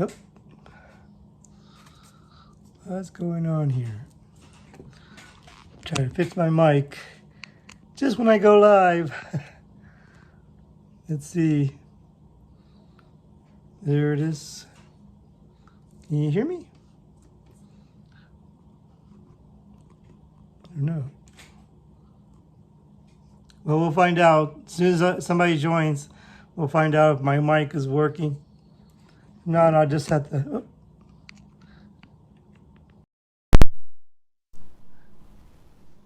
Oh, what's going on here? Try to fix my mic just when I go live. Let's see. There it is. Can you hear me? Or no? Well, we'll find out. As soon as somebody joins, we'll find out if my mic is working. No, I just have to. Oh.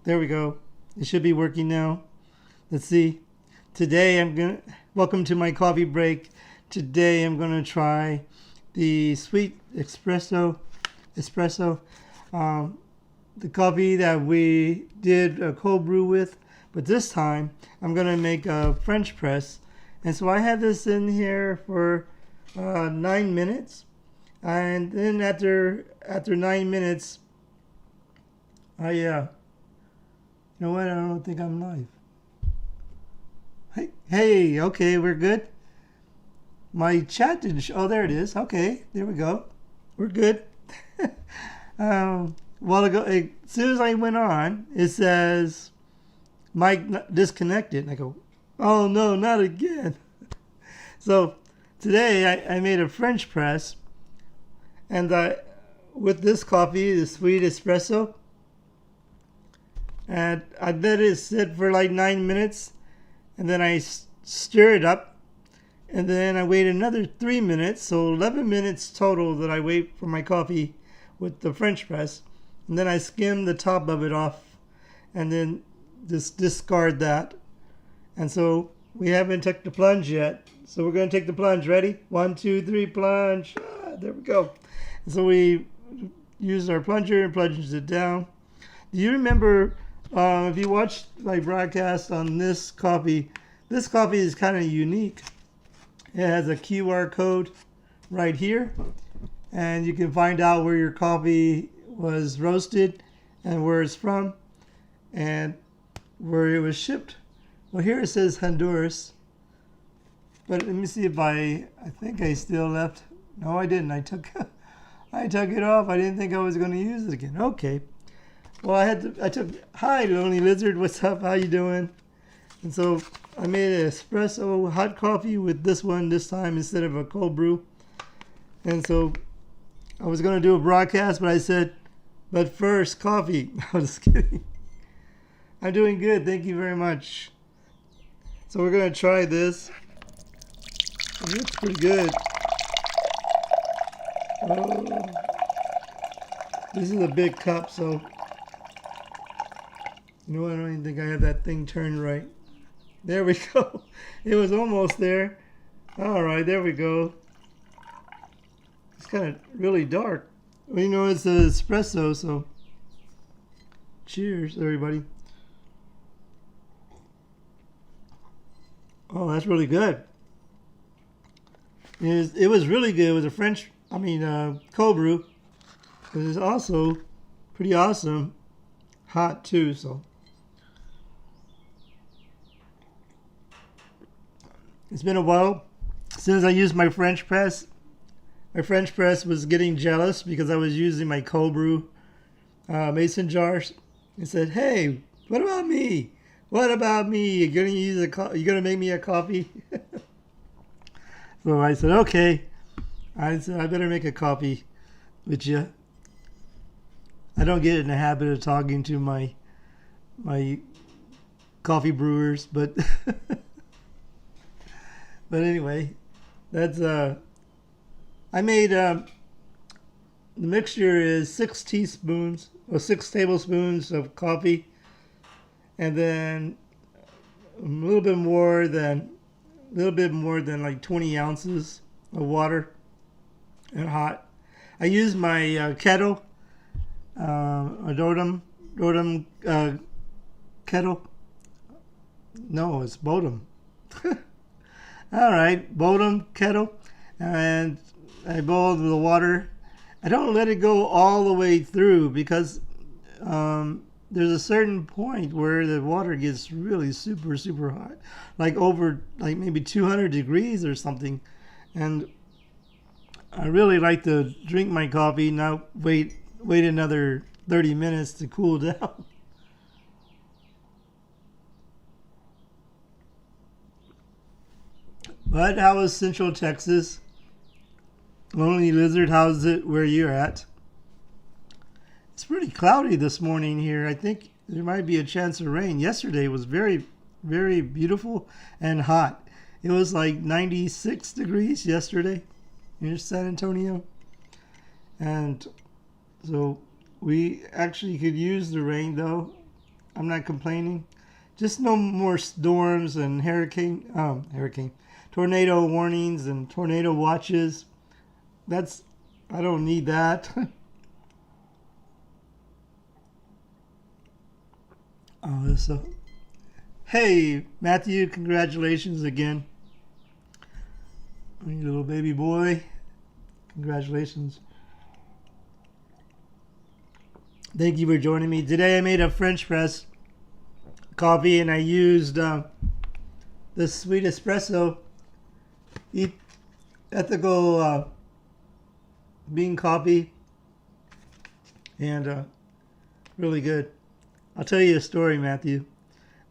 There we go. It should be working now. Let's see. Today welcome to my coffee break. Today I'm gonna try the sweet espresso. The coffee that we did a cold brew with, but this time I'm gonna make a French press. And so I had this in here for 9 minutes, and then after 9 minutes, you know what? I don't think I'm live. Hey, okay, we're good. My chat didn't show. Oh, there it is. Okay, there we go. We're good. While ago, as soon as I went on, it says mic disconnected. And I go, oh no, not again. So today I made a French press, and with this coffee, the sweet espresso, and I let it sit for like 9 minutes, and then I stir it up, and then I wait another 3 minutes, so 11 minutes total that I wait for my coffee with the French press, and then I skim the top of it off, and then just discard that. And so we haven't took the plunge yet, so we're going to take the plunge. Ready? 1, 2, 3, plunge. There we go. And so we use our plunger and plunges it down. Do you remember? If you watched my broadcast on this coffee is kind of unique. It has a QR code right here, and you can find out where your coffee was roasted and where it's from and where it was shipped. Well, here it says Honduras, but let me see if I think I still left. No, I didn't. I took it off. I didn't think I was going to use it again. Okay. Well, I took, hi, Lonely Lizard, what's up, how you doing? And so I made an espresso hot coffee with this one this time instead of a cold brew. And so I was going to do a broadcast, but I said, but first, coffee. I was just kidding. I'm doing good, thank you very much. So we're going to try this. It looks pretty good. Oh, this is a big cup, so... You know what? I don't even think I have that thing turned right. There we go. It was almost there. All right, there we go. It's kind of really dark. Well, you know, it's an espresso, so cheers, everybody. Oh, that's really good. It was really good. It was a cold brew. It is also pretty awesome. Hot too, so. It's been a while since I used my French press. My French press was getting jealous because I was using my cold brew mason jars. It said, "Hey, what about me? What about me? You're gonna make me a coffee?" So I said, "Okay." I said, "I better make a coffee with you." I don't get in the habit of talking to my coffee brewers, but. But anyway, that's I made the mixture is 6 teaspoons or 6 tablespoons of coffee, and then a little bit more than like 20 ounces of water and hot. I use my kettle, a Dotem kettle. No, it's Bodum. All right, Bodum kettle, and I boil the water. I don't let it go all the way through because there's a certain point where the water gets really super hot, like over like maybe 200 degrees or something, and I really like to drink my coffee, not wait another 30 minutes to cool down. But how is Central Texas? Lonely Lizard, how's it where you're at? It's pretty cloudy this morning here. I think there might be a chance of rain. Yesterday was very, very beautiful and hot. It was like 96 degrees yesterday in San Antonio. And so we actually could use the rain though. I'm not complaining. Just no more storms and tornado warnings and tornado watches. I don't need that. Hey, Matthew, congratulations again. You little baby boy. Congratulations. Thank you for joining me. Today I made a French press coffee and I used the sweet espresso ethical bean coffee, and really good. I'll tell you a story, Matthew.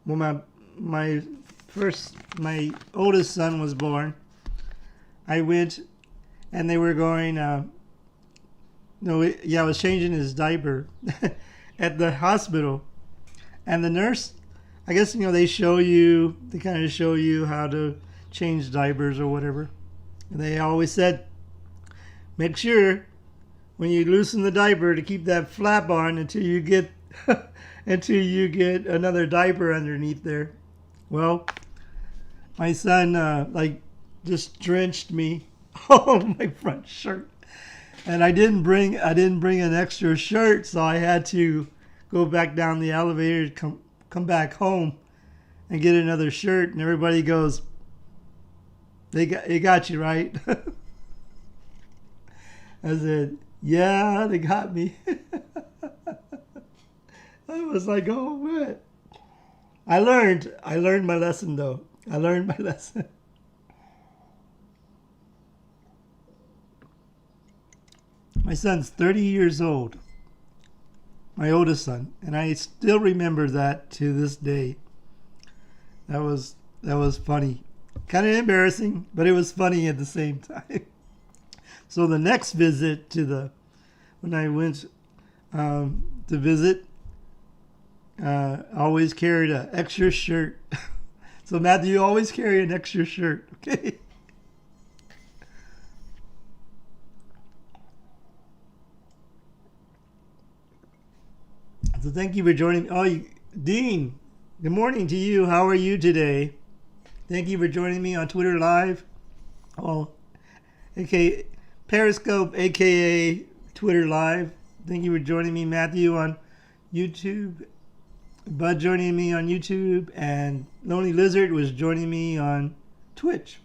When my oldest son was born, I went and they were going. I was changing his diaper at the hospital, and the nurse, I guess they kind of show you how to change diapers or whatever. And they always said, make sure when you loosen the diaper to keep that flap on until you get another diaper underneath there. Well, my son just drenched me on my front shirt, and I didn't bring an extra shirt, so I had to go back down the elevator to come back home and get another shirt. And everybody goes, they got you, right? I said, yeah, they got me. I was like, oh man. I learned my lesson though. I learned my lesson. My son's 30 years old. My oldest son, and I still remember that to this day. That was funny. Kind of embarrassing, but it was funny at the same time. So the next visit when I went to visit, I always carried an extra shirt. So Matthew, you always carry an extra shirt, okay? So thank you for joining me. Dean, good morning to you. How are you today? Thank you for joining me on Twitter Live. aka Periscope, aka Twitter Live. Thank you for joining me, Matthew, on YouTube. Bud joining me on YouTube, and Lonely Lizard was joining me on Twitch.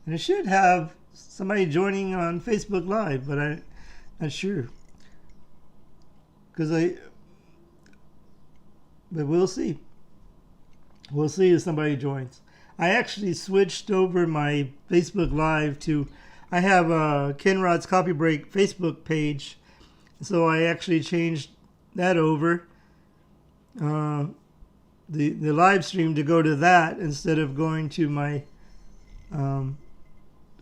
And I should have somebody joining on Facebook Live, but I'm not sure. But we'll see. We'll see if somebody joins. I actually switched over my Facebook Live to, I have a Ken Rod's Coffee Break Facebook page, so I actually changed that over, the live stream, to go to that instead of going to my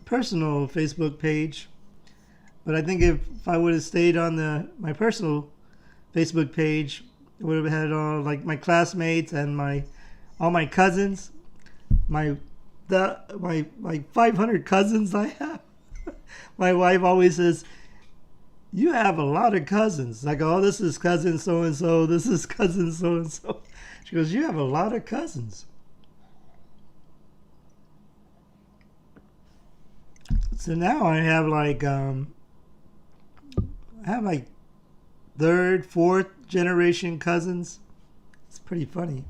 personal Facebook page. But I think if I would have stayed on my personal Facebook page, I would have had all my classmates and all my cousins, my 500 cousins I have. My wife always says, you have a lot of cousins. I go, oh, this is cousin so-and-so, this is cousin so-and-so. She goes, you have a lot of cousins. So now I have third, fourth generation cousins. It's pretty funny.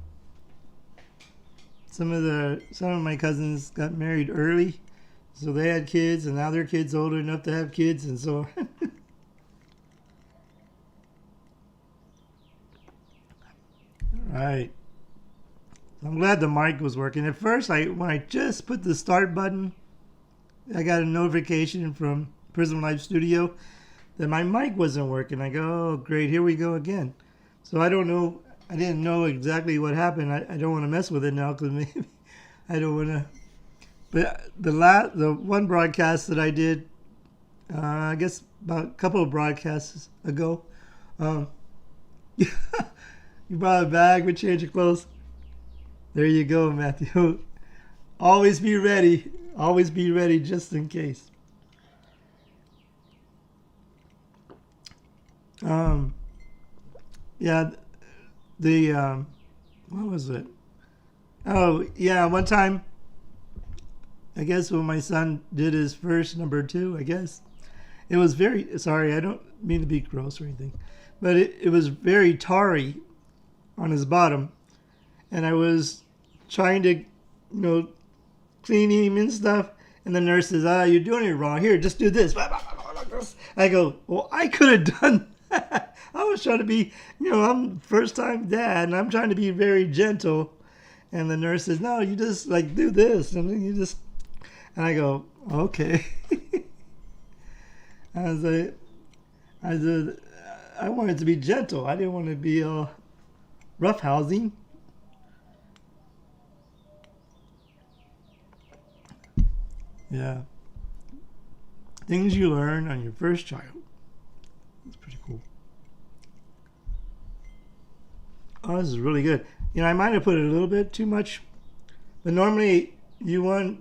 Some of my cousins got married early, so they had kids, and now their kids old enough to have kids, and so right. I'm glad the mic was working. At first, when I just put the start button, I got a notification from Prism Live Studio that my mic wasn't working. I go, oh, great, here we go again. So I don't know. I didn't know exactly what happened. I don't want to mess with it now because maybe I don't want to. But the one broadcast that I did, I guess about a couple of broadcasts ago, you brought a bag with change of clothes. There you go, Matthew. Always be ready. Always be ready just in case. Yeah, what was it? Oh, yeah, one time, I guess when my son did his first number 2, I guess, it was very, sorry, I don't mean to be gross or anything, but it was very tarry on his bottom, and I was trying to, clean him and stuff, and the nurse says, you're doing it wrong. Here, just do this. I go, well, I could have done that. I was trying to be, I'm first time dad, and I'm trying to be very gentle. And the nurse says, no, you just do this. And then and I go, okay. I wanted to be gentle. I didn't want to be roughhousing. Yeah. Things you learn on your first child. That's pretty cool. Oh, this is really good. I might have put it a little bit too much, but normally you want,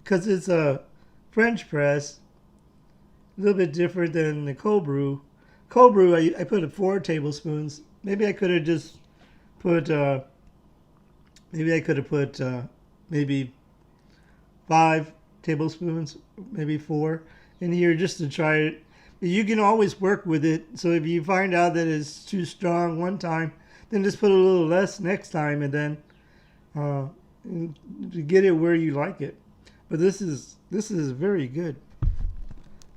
because it's a French press, a little bit different than the cold brew. Cold brew, I put 4 tablespoons. Maybe I could have just put, maybe 5 tablespoons, maybe 4 in here just to try it. You can always work with it. So if you find out that it's too strong one time, then just put a little less next time, and then to get it where you like it. But this is very good.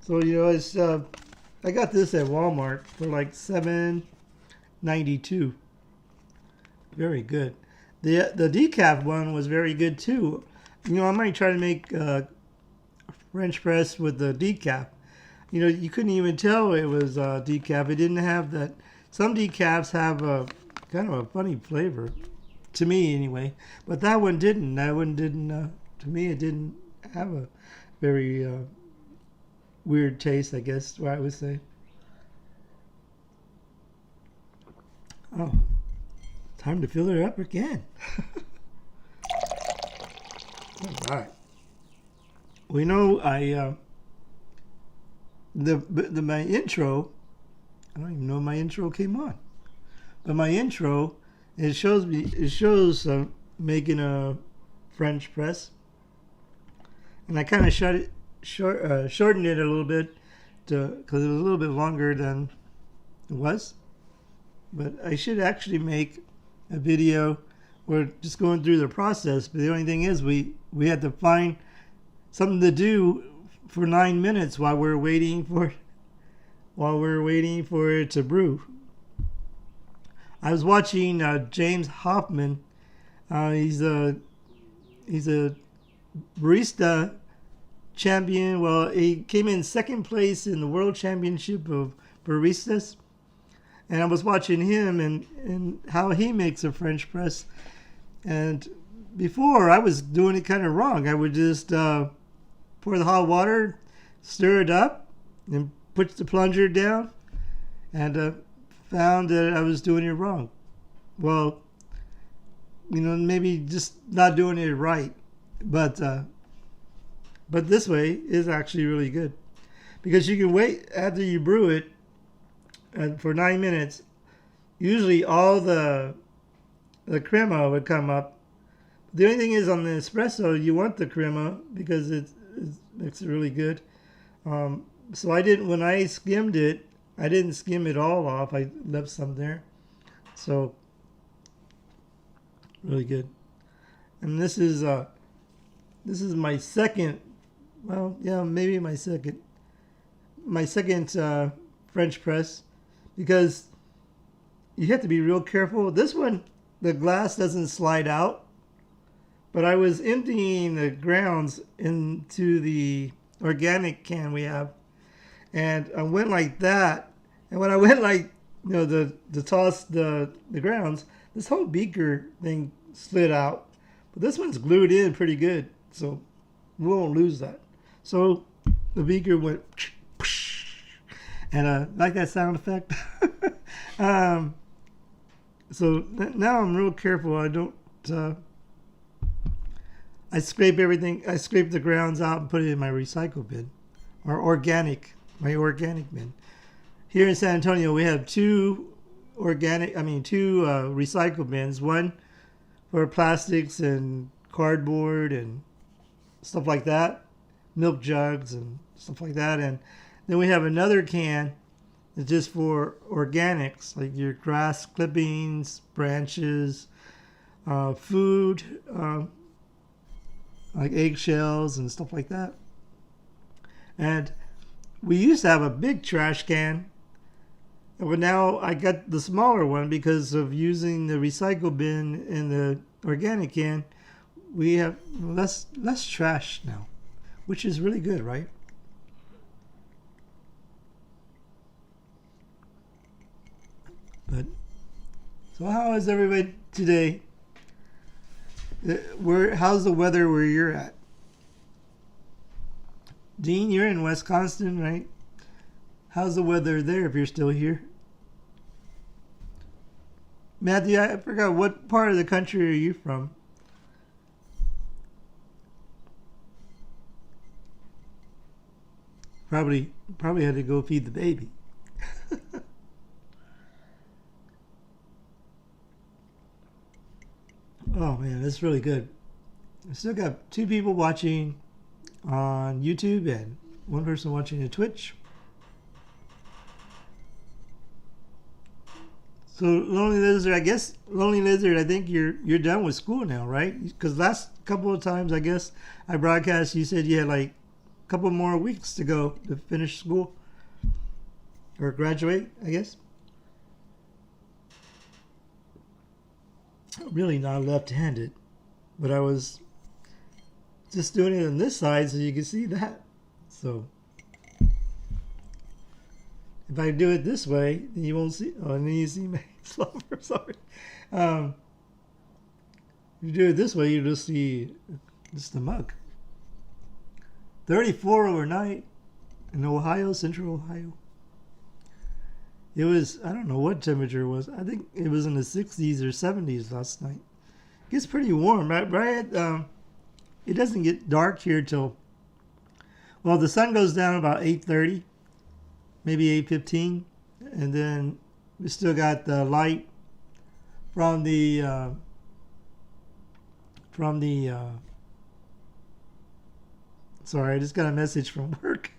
So it's I got this at Walmart for like $7.92. Very good. The decaf one was very good too. I might try to make French press with the decaf. You couldn't even tell it was decaf. It didn't have that. Some decafs have a kind of a funny flavor, to me anyway. But that one didn't. That one didn't. To me, it didn't have a very weird taste, I guess, what I would say. Oh, time to fill it up again. All right. We know my intro. I don't even know if my intro came on, but my intro it shows making a French press, and I kind of shortened it a little bit because it was a little bit longer than it was. But I should actually make a video. We're just going through the process, but the only thing is we had to find something to do for 9 minutes while we're waiting for it to brew. I was watching James Hoffman. He's a barista champion. Well, he came in second place in the World Championship of Baristas. And I was watching him and how he makes a French press. And before, I was doing it kind of wrong. I would just pour the hot water, stir it up, and put the plunger down, and found that I was doing it wrong. Well, maybe just not doing it right. But this way is actually really good. Because you can wait after you brew it for 9 minutes. Usually all the crema would come up. The only thing is on the espresso, you want the crema because it makes it really good. So when I skimmed it, I didn't skim it all off. I left some there. So really good. And this is my second. Well, yeah, maybe my second French press, because you have to be real careful. This one, the glass doesn't slide out, but I was emptying the grounds into the organic can we have. And I went like that. And when I went like, the toss the grounds, this whole beaker thing slid out. But this one's glued in pretty good, so we won't lose that. So the beaker went, and like that sound effect. So now I'm real careful. I don't. I scrape everything. I scrape the grounds out and put it in my recycle bin, or my organic bin. Here in San Antonio, we have two recycle bins. One for plastics and cardboard and stuff like that, milk jugs and stuff like that. And then we have another can that's just for organics, like your grass clippings, branches, food, like eggshells and stuff like that. And we used to have a big trash can, but now I got the smaller one because of using the recycle bin and the organic can. We have less trash now, which is really good, right? But so how is everybody today? How's the weather where you're at? Dean, you're in Wisconsin, right? How's the weather there if you're still here? Matthew, I forgot, what part of the country are you from? Probably had to go feed the baby. Oh man, that's really good. I still got 2 people watching on YouTube and 1 person watching on Twitch. So Lonely Lizard, I think you're done with school now, right? Because last couple of times, I guess I broadcast, you said you had like a couple more weeks to go to finish school or graduate, I guess. Really not left-handed, but I was just doing it on this side so you can see that. So if I do it this way, then you won't see. Oh, and then you see my slower. Sorry. If you do it this way, you just see just the mug. 34 overnight in Ohio, Central Ohio. It was, I don't know what temperature it was. I think it was in the 60s or 70s last night. It gets pretty warm, right? It doesn't get dark here till, well, the sun goes down about 8:30, maybe 8:15, and then we still got the light from the sorry, I just got a message from work.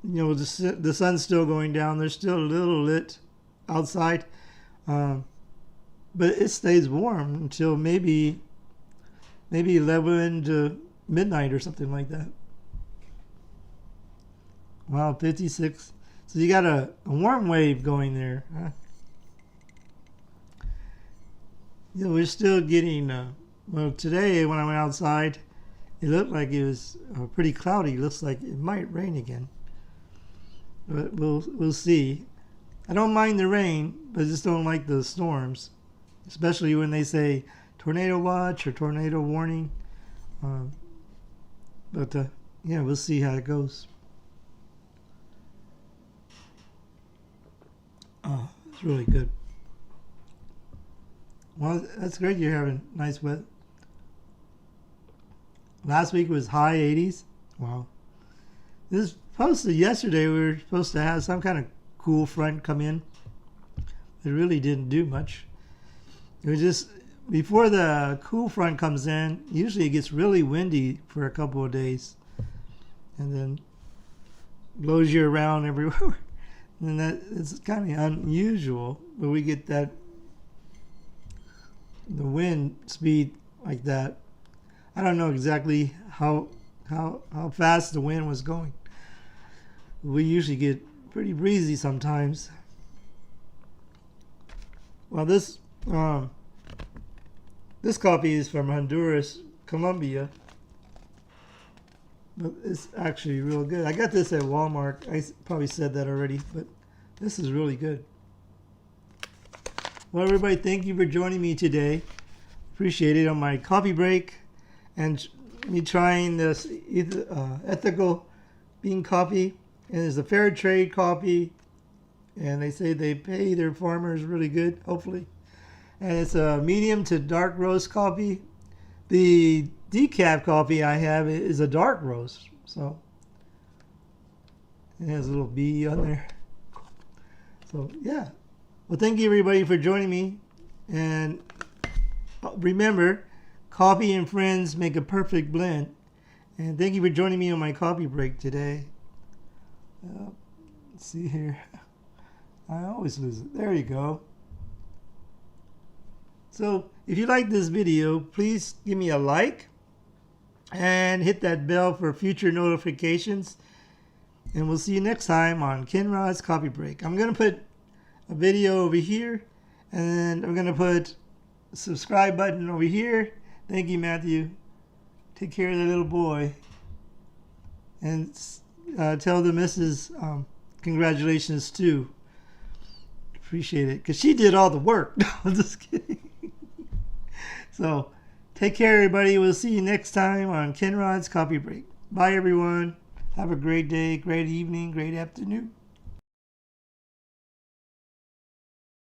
The sun's still going down. There's still a little lit outside, but it stays warm until maybe 11 to midnight or something like that. Wow, 56. So you got a warm wave going there. Huh? We're still getting, well, today when I went outside, it looked like it was pretty cloudy. It looks like it might rain again. But we'll see. I don't mind the rain, but I just don't like the storms, especially when they say tornado watch or tornado warning. But we'll see how it goes. Oh, it's really good. Well, that's great. You're having nice weather. Last week was high 80s. Wow. This is posted yesterday. We were supposed to have some kind of cool front come in. It really didn't do much. It was just before the cool front comes in, usually it gets really windy for a couple of days and then blows you around everywhere. And that it's kind of unusual, but we get the wind speed like that. I don't know exactly how fast the wind was going. We usually get pretty breezy sometimes. Well, this coffee is from Honduras, Colombia. But it's actually real good. I got this at Walmart. I probably said that already, but this is really good. Well, everybody, thank you for joining me today. Appreciate it on my coffee break and me trying this ethical bean coffee. And it's a fair trade coffee. And they say they pay their farmers really good, hopefully. And it's a medium to dark roast coffee. The decaf coffee I have is a dark roast, so it has a little bee on there. So yeah, well, thank you everybody for joining me, and remember, coffee and friends make a perfect blend. And thank you for joining me on my coffee break today. Let's see here, I always lose it. There you go. So if you like this video, please give me a like and hit that bell for future notifications. And we'll see you next time on Ken Rod's Coffee Break. I'm going to put a video over here, and then I'm going to put a subscribe button over here. Thank you, Matthew. Take care of the little boy. And tell the missus congratulations too. Appreciate it, because she did all the work. No, I'm just kidding. So, take care, everybody. We'll see you next time on Ken Rod's Coffee Break. Bye, everyone. Have a great day, great evening, great afternoon.